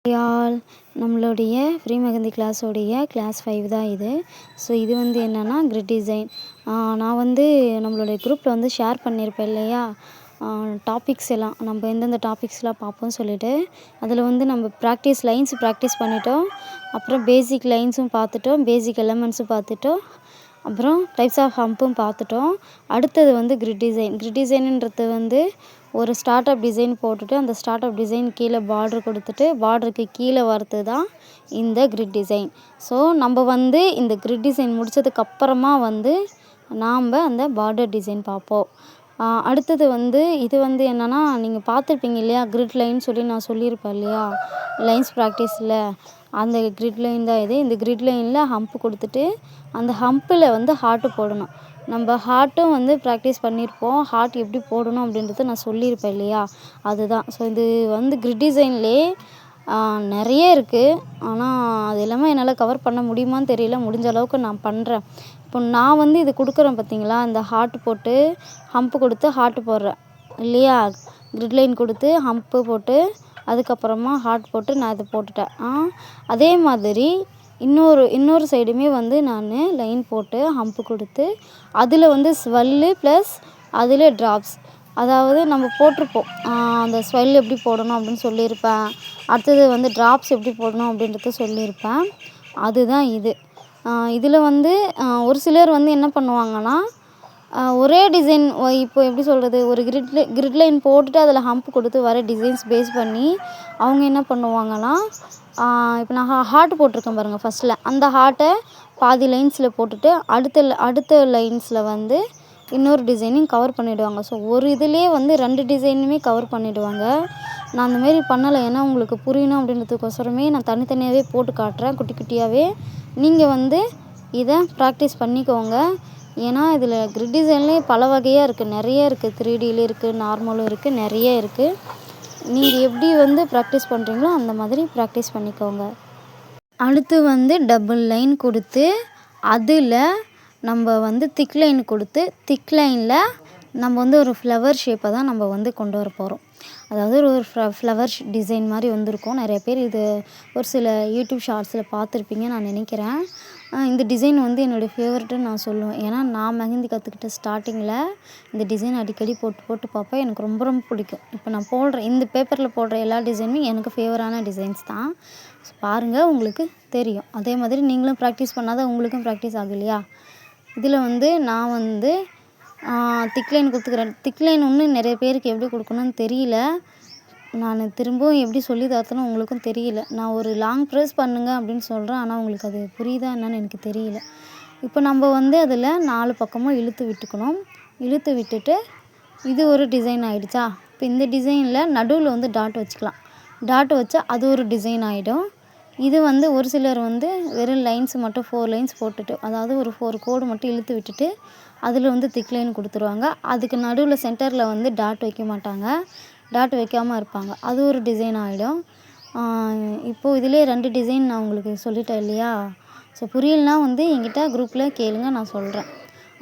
யாழ் நம்மளுடைய free mehndi கிளாஸோடைய class 5 தான் இது. ஸோ இது வந்து என்னென்னா கிரிட் டிசைன். நான் வந்து நம்மளுடைய குரூப்பில் வந்து ஷேர் பண்ணியிருப்பேன் இல்லையா, டாபிக்ஸ் எல்லாம் நம்ம எந்தெந்த டாபிக்ஸ்லாம் பார்ப்போம்னு சொல்லிட்டு. அதில் வந்து நம்ம லைன்ஸ் ப்ராக்டிஸ் பண்ணிட்டோம். அப்புறம் பேசிக் லைன்ஸும் பார்த்துட்டோம், பேசிக் எலமெண்ட்ஸும் பார்த்துட்டோம், அப்புறம் டைப்ஸ் ஆஃப் ஹம்பும் பார்த்துட்டோம். அடுத்தது வந்து கிரிட் டிசைன். கிரிட் டிசைனுன்றது வந்து ஒரு ஸ்டார்ட் அப் டிசைன் போட்டுட்டு அந்த ஸ்டார்ட் அப் டிசைன் கீழே பார்டர் கொடுத்துட்டு பார்டருக்கு கீழே வரது தான் இந்த கிரிட் டிசைன். ஸோ நம்ம வந்து இந்த கிரிட் டிசைன் முடித்ததுக்கப்புறமா வந்து நாம் அந்த பார்டர் டிசைன் பார்ப்போம். அடுத்தது வந்து இது வந்து என்னென்னா, நீங்கள் பார்த்துருப்பீங்க இல்லையா, கிரிட் லைன் சொல்லி நான் சொல்லியிருப்பேன் இல்லையா லைன்ஸ் ப்ராக்டிஸில், அந்த கிரிட் லைன் தான் இது. இந்த கிரிட் லைனில் ஹம்ப் கொடுத்துட்டு அந்த ஹம்பில் வந்து ஹார்ட்டு போடணும். நம்ம ஹார்ட்டும் வந்து ப்ராக்டிஸ் பண்ணியிருப்போம். ஹார்ட் எப்படி போடணும் அப்படின்றத நான் சொல்லியிருப்பேன் இல்லையா, அதுதான். ஸோ இது வந்து கிரிட் டிசைன்லேயே நிறைய இருக்குது. ஆனால் அது எல்லாமே என்னால் கவர் பண்ண முடியுமான்னு தெரியல. முடிஞ்ச அளவுக்கு நான் பண்ணுறேன். இப்போ நான் வந்து இது கொடுக்குறேன் பார்த்தீங்களா, இந்த ஹார்ட் போட்டு ஹம்ப்பு கொடுத்து ஹார்ட்டு போடுறேன் இல்லையா, கிரிட் லைன் கொடுத்து ஹம்ப்பு போட்டு அதுக்கப்புறமா ஹார்ட் போட்டு நான் இதை போட்டுட்டேன். அதே மாதிரி இன்னொரு சைடுமே வந்து நான் லைன் போட்டு ஹம்ப்பு கொடுத்து அதில் வந்து ஸ்வெல்லு ப்ளஸ் அதில் ட்ராப்ஸ், அதாவது நம்ம போட்டிருப்போம் அந்த ஸ்வெல் எப்படி போடணும் அப்படின்னு சொல்லியிருப்பேன். அடுத்தது வந்து ட்ராப்ஸ் எப்படி போடணும் அப்படின்றத சொல்லியிருப்பேன். அதுதான் இது. இதில் வந்து ஒரு சிலர் வந்து என்ன பண்ணுவாங்கன்னா, ஒரே டிசைன் இப்போ எப்படி சொல்கிறது, ஒரு கிரிட் லைன் போட்டுட்டு அதில் ஹம்ப் கொடுத்து வர டிசைன்ஸ் பேஸ் பண்ணி அவங்க என்ன பண்ணுவாங்கன்னா, இப்போ நான் ஹார்ட் போட்டிருக்கேன் பாருங்கள் ஃபஸ்ட்டில், அந்த ஹார்ட்டை பாதி லைன்ஸில் போட்டுட்டு அடுத்த லைன்ஸில் வந்து இன்னொரு டிசைனையும் கவர் பண்ணிவிடுவாங்க. ஸோ ஒரு இதுலேயே வந்து 2 டிசைனுமே கவர் பண்ணிவிடுவாங்க. நான் அந்தமாரி பண்ணலை, ஏன்னா உங்களுக்கு புரியணும் அப்படின்றதுக்கோசரமே நான் தனித்தனியாகவே போட்டு காட்டுறேன் குட்டி குட்டியாகவே. நீங்கள் வந்து இதை ப்ராக்டிஸ் பண்ணிக்கோங்க. ஏன்னா இதில் கிரிட் டிசைன்லேயே பல வகையாக இருக்குது, நிறைய இருக்குது. 3Dலேயும் இருக்குது, நார்மலும் இருக்குது, நிறைய இருக்குது. நீங்கள் எப்படி வந்து ப்ராக்டிஸ் பண்ணுறீங்களோ அந்த மாதிரி ப்ராக்டிஸ் பண்ணிக்கோங்க. அடுத்து வந்து டபுள் லைன் கொடுத்து அதில் நம்ம வந்து திக் லைன் கொடுத்து திக் லைனில் நம்ம வந்து ஒரு ஃப்ளவர் ஷேப்பை தான் நம்ம வந்து கொண்டு வர போகிறோம். அதாவது ஒரு ஃப்ளவர் டிசைன் மாதிரி வந்திருக்கும். நிறைய பேர் இது ஒரு சில யூடியூப் ஷார்ட்ஸில் பார்த்துருப்பீங்க நான் நினைக்கிறேன். இந்த டிசைன் வந்து என்னுடைய ஃபேவரெட்டுன்னு நான் சொல்லுவேன். ஏன்னா நான் மெஹந்தி கற்றுக்கிட்ட ஸ்டார்டிங்கில் இந்த டிசைன் அடிக்கடி போட்டு பார்ப்பேன். எனக்கு ரொம்ப ரொம்ப பிடிக்கும். இப்போ நான் போடுற இந்த பேப்பரில் போடுற எல்லா டிசைனுமே எனக்கு ஃபேவரான டிசைன்ஸ் தான். ஸோ பாருங்கள், உங்களுக்கு தெரியும். அதே மாதிரி நீங்களும் ப்ராக்டிஸ் பண்ணாதான் உங்களுக்கும் ப்ராக்டிஸ் ஆகும் இல்லையா. இதில் வந்து நான் வந்து திக் லைன் கொடுத்துக்கிறேன். திக் லைன் இன்னும் நிறைய பேருக்கு எப்படி கொடுக்கணும்னு தெரியல. நான் திரும்பவும் எப்படி சொல்லி தரத்துன்னு உங்களுக்கும் தெரியல. நான் ஒரு லாங் ப்ரெஸ் பண்ணுங்க அப்படின்னு சொல்கிறேன், ஆனால் உங்களுக்கு அது புரியுதா என்னன்னு எனக்கு தெரியல. இப்போ நம்ம வந்து அதில் 4 பக்கமும் இழுத்து விட்டுக்கணும். இழுத்து விட்டுட்டு இது ஒரு டிசைன் ஆகிடுச்சா. இப்போ இந்த டிசைனில் நடுவில் வந்து டாட் வச்சுக்கலாம். டாட் வச்சா அது ஒரு டிசைன் ஆகிடும். இது வந்து ஒரு சிலர் வந்து வெறும் லைன்ஸ் மட்டும் 4 லைன்ஸ் போட்டுட்டு, அதாவது ஒரு 4 கோடு மட்டும் இழுத்து விட்டுட்டு அதில் வந்து திக் லைன் கொடுத்துருவாங்க. அதுக்கு நடுவில் சென்டரில் வந்து டாட் வைக்க மாட்டாங்க, டாட் வைக்காமல் இருப்பாங்க. அது ஒரு டிசைன் ஆகிடும். இப்போது இதிலே 2 டிசைன் நான் உங்களுக்கு சொல்லிட்டேன் இல்லையா. ஸோ புரியலனா வந்து என்கிட்ட குரூப்பில் கேளுங்க, நான் சொல்கிறேன்.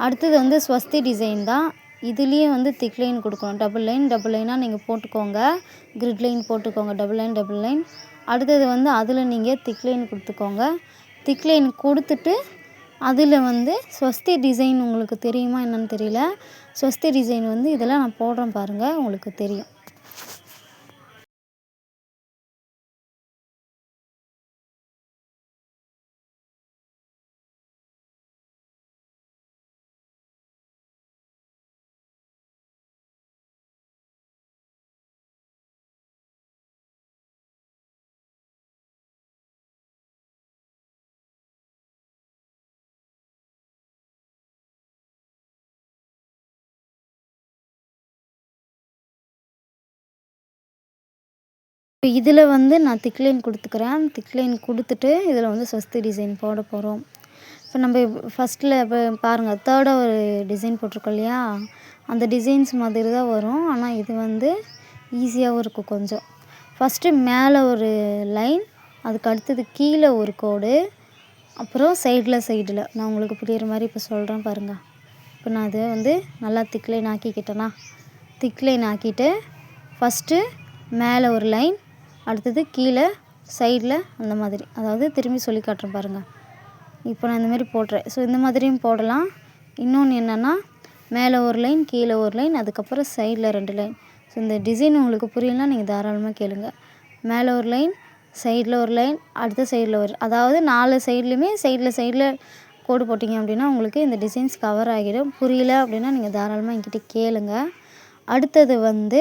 அடுத்தது வந்து ஸ்வஸ்தி டிசைன் தான். இதுலேயே வந்து திக் லைன் கொடுக்கணும். டபுள் லைனாக நீங்கள் போட்டுக்கோங்க. கிரிட் லைன் போட்டுக்கோங்க, டபுள் லைன். அடுத்தது வந்து அதில் நீங்கள் திக் லைன் கொடுத்துக்கோங்க. திக் லைன் கொடுத்துட்டு அதில் வந்து ஸ்வஸ்தி டிசைன் உங்களுக்கு தெரியுமா என்னன்னு தெரியல. ஸ்வஸ்தி டிசைன் வந்து இதெல்லாம் நான் போடுறேன் பாருங்கள், உங்களுக்கு தெரியும். இப்போ இதில் வந்து நான் திக் லைன் கொடுத்துக்கிறேன். திக் லைன் கொடுத்துட்டு இதில் வந்து ஸ்வஸ்தி டிசைன் போட போகிறோம். இப்போ நம்ம ஃபஸ்ட்டில் இப்போ பாருங்கள், தேர்டாக ஒரு டிசைன் போட்டிருக்கோம் இல்லையா, அந்த டிசைன்ஸ் மாதிரி தான் வரும். ஆனால் இது வந்து ஈஸியாகவும் இருக்கும் கொஞ்சம். ஃபஸ்ட்டு மேலே ஒரு லைன், அதுக்கு அடுத்தது கீழே ஒரு கோடு, அப்புறம் சைடில் நான் உங்களுக்கு புரிகிற மாதிரி இப்போ சொல்கிறேன் பாருங்கள். இப்போ நான் அதை வந்து நல்லா திக் லைன் ஆக்கிக்கிட்டேனா, திக் லைன் ஆக்கிட்டு ஃபஸ்ட்டு மேலே ஒரு லைன், அடுத்தது கீழே சைடில் அந்த மாதிரி, அதாவது திரும்பி சொல்லி காட்டுறேன் பாருங்கள். இப்போ நான் இந்த மாதிரி போடுறேன். ஸோ இந்த மாதிரியும் போடலாம். இன்னொன்று என்னென்னா, மேலே ஒரு லைன், கீழே ஒரு லைன், அதுக்கப்புறம் சைடில் 2 லைன். ஸோ இந்த டிசைன் உங்களுக்கு புரியலனா நீங்கள் தாராளமாக கேளுங்க. மேலே ஒரு லைன், சைடில் ஒரு லைன், அடுத்த சைடில் ஒரு, அதாவது 4 சைட்லேயுமே சைடில் கோடு போட்டிங்க அப்படின்னா உங்களுக்கு இந்த டிசைன்ஸ் கவர் ஆகிடும். புரியல அப்படின்னா நீங்கள் தாராளமாக என்கிட்ட கேளுங்க. அடுத்தது வந்து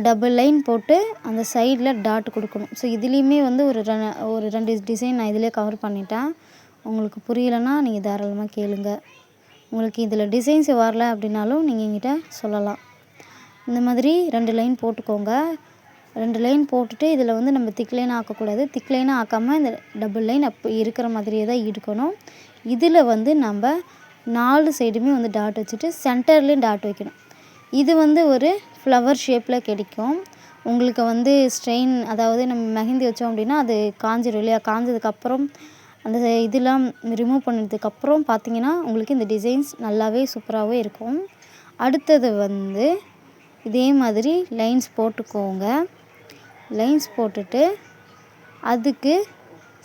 டபுள் லைன் போட்டு அந்த சைடில் டாட் கொடுக்கணும். ஸோ இதுலேயுமே வந்து ஒரு 2 டிசைன் நான் இதிலே கவர் பண்ணிட்டேன். உங்களுக்கு புரியலன்னா நீங்கள் தாராளமாக கேளுங்க. உங்களுக்கு இதில் டிசைன்ஸ் வரல அப்படின்னாலும் நீங்கள் என்கிட்ட சொல்லலாம். இந்த மாதிரி 2 லைன் போட்டுக்கோங்க. 2 லைன் போட்டுட்டு இதில் வந்து நம்ம திக் லைனாக ஆக்கக்கூடாது. திக் லைனாக ஆக்காமல் இந்த டபுள் லைன் அப்போ இருக்கிற மாதிரியே தான் எடுக்கணும். இதில் வந்து நம்ம 4 சைடுமே வந்து டாட் வச்சுட்டு சென்டர்லேயும் டாட் வைக்கணும். இது வந்து ஒரு ஃப்ளவர் ஷேப்பில் கிடைக்கும். உங்களுக்கு வந்து ஸ்ட்ரெயின், அதாவது நம்ம மெஹந்தி வச்சோம் அப்படின்னா அது காஞ்சிடும் இல்லையா? காஞ்சதுக்கப்புறம் அந்த இதெல்லாம் ரிமூவ் பண்ணதுக்கப்புறம் பார்த்தீங்கன்னா உங்களுக்கு இந்த டிசைன்ஸ் நல்லாவே சூப்பராகவே இருக்கும். அடுத்தது வந்து இதே மாதிரி லைன்ஸ் போட்டுக்கோங்க. லைன்ஸ் போட்டுட்டு அதுக்கு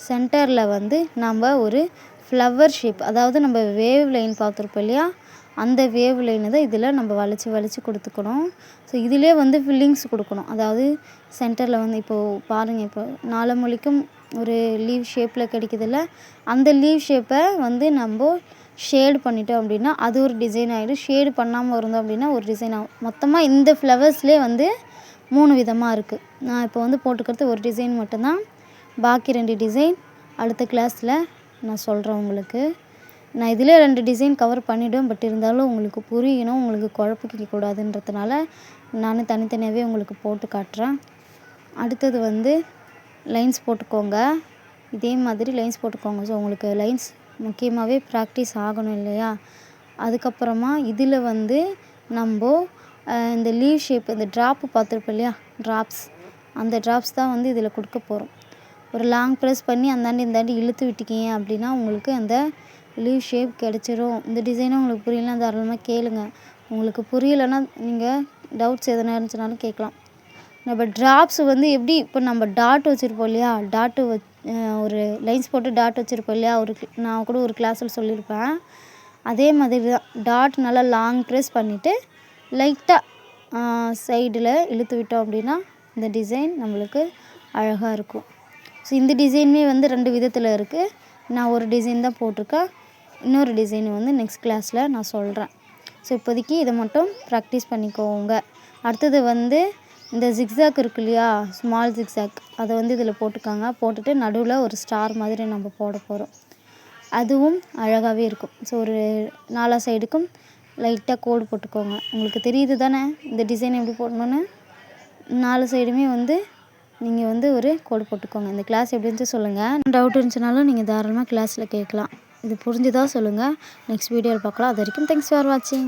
சென்டரில் வந்து நம்ம ஒரு ஃப்ளவர் ஷேப், அதாவது நம்ம வேவ் லைன் பார்த்துருப்போம் இல்லையா? அந்த வேவ் லைனை தான் இதில் நம்ம வளைச்சி கொடுத்துக்கணும். ஸோ இதிலே வந்து ஃபில்லிங்ஸ் கொடுக்கணும். அதாவது சென்டரில் வந்து இப்போது பாருங்கள், இப்போ 4 மூலைக்கும் ஒரு லீவ் ஷேப்பில் கிடைக்குதுல்ல, அந்த லீவ் ஷேப்பை வந்து நம்ம ஷேடு பண்ணிட்டோம் அப்படின்னா அது ஒரு டிசைன் ஆகிடும். ஷேடு பண்ணாமல் இருந்தோம் அப்படின்னா ஒரு டிசைன் ஆகும். மொத்தமாக இந்த ஃப்ளவர்ஸ்லேயே வந்து 3 விதமாக இருக்குது. நான் இப்போ வந்து போட்டுக்கிறது ஒரு டிசைன் மட்டும்தான். பாக்கி 2 டிசைன் அடுத்த கிளாஸில் நான் சொல்கிறேன் உங்களுக்கு. நான் இதிலே 2 டிசைன் கவர் பண்ணிவிடுவேன். பட் இருந்தாலும் உங்களுக்கு புரியணும், உங்களுக்கு குழப்பிக்க கூடாதுன்றதுனால நான் தனித்தனியாகவே உங்களுக்கு போட்டு காட்டுறேன். அடுத்தது வந்து லைன்ஸ் போட்டுக்கோங்க. இதே மாதிரி லைன்ஸ் போட்டுக்கோங்க. ஸோ உங்களுக்கு லைன்ஸ் முக்கியமாகவே ப்ராக்டிஸ் ஆகணும் இல்லையா? அதுக்கப்புறமா இதில் வந்து நம்ம இந்த லீவ் ஷேப், இந்த ட்ராப்பு பார்த்துருப்போம் இல்லையா? ட்ராப்ஸ், அந்த ட்ராப்ஸ் தான் வந்து இதில் கொடுக்க போகிறோம். ஒரு லாங் ப்ரெஸ் பண்ணி அந்தாண்டி இந்தாண்டி இழுத்து விட்டுக்கிங்க அப்படின்னா உங்களுக்கு அந்த லீவ் ஷேப் கிடச்சிரும். இந்த டிசைனும் உங்களுக்கு புரியலனா தாராளமாக கேளுங்க. உங்களுக்கு புரியலைன்னா நீங்கள் டவுட்ஸ் எதனா இருந்துச்சுனாலும் கேட்கலாம். நம்ம ட்ராப்ஸ் வந்து எப்படி, இப்போ நம்ம டாட் வச்சுருப்போம் இல்லையா? டாட்டு ஒரு லைன்ஸ் போட்டு டாட் வச்சுருப்போம் இல்லையா? நான் கூட ஒரு கிளாஸில் சொல்லியிருப்பேன். அதே மாதிரி தான் டாட் நல்லா லாங் ப்ரெஸ் பண்ணிவிட்டு லைட்டாக சைடில் இழுத்து விட்டோம் அப்படின்னா இந்த டிசைன் நம்மளுக்கு அழகாக இருக்கும். ஸோ இந்த டிசைனுமே வந்து 2 விதத்தில் இருக்குது. நான் ஒரு டிசைன் தான் போட்டிருக்கேன். இன்னொரு டிசைன் வந்து நெக்ஸ்ட் கிளாஸில் நான் சொல்கிறேன். ஸோ இப்போதைக்கு இதை மட்டும் ப்ராக்டிஸ் பண்ணிக்கோங்க. அடுத்தது வந்து இந்த ஜிக்ஸாக் இருக்கு இல்லையா? ஸ்மால் ஜிக்ஸாக், அதை வந்து இதில் போட்டுக்காங்க. போட்டுட்டு நடுவில் ஒரு ஸ்டார் மாதிரி நம்ம போட போகிறோம். அதுவும் அழகாகவே இருக்கும். ஸோ ஒரு 4 சைடுக்கும் லைட்டாக கோடு போட்டுக்கோங்க. உங்களுக்கு தெரியுது தானே இந்த டிசைன் எப்படி போடணுன்னு? 4 சைடுமே வந்து நீங்கள் வந்து ஒரு கோடு போட்டுக்கோங்க. இந்த கிளாஸ் எப்படி இருந்துச்சு சொல்லுங்கள். டவுட் இருந்துச்சுனாலும் நீங்கள் தாராளமாக கிளாஸில் கேட்கலாம். இது புரிஞ்சுதா சொல்லுங்கள். நெக்ஸ்ட் வீடியோவில் பார்க்கலாம். அது வரைக்கும் தேங்க்ஸ் ஃபார் வாட்சிங்.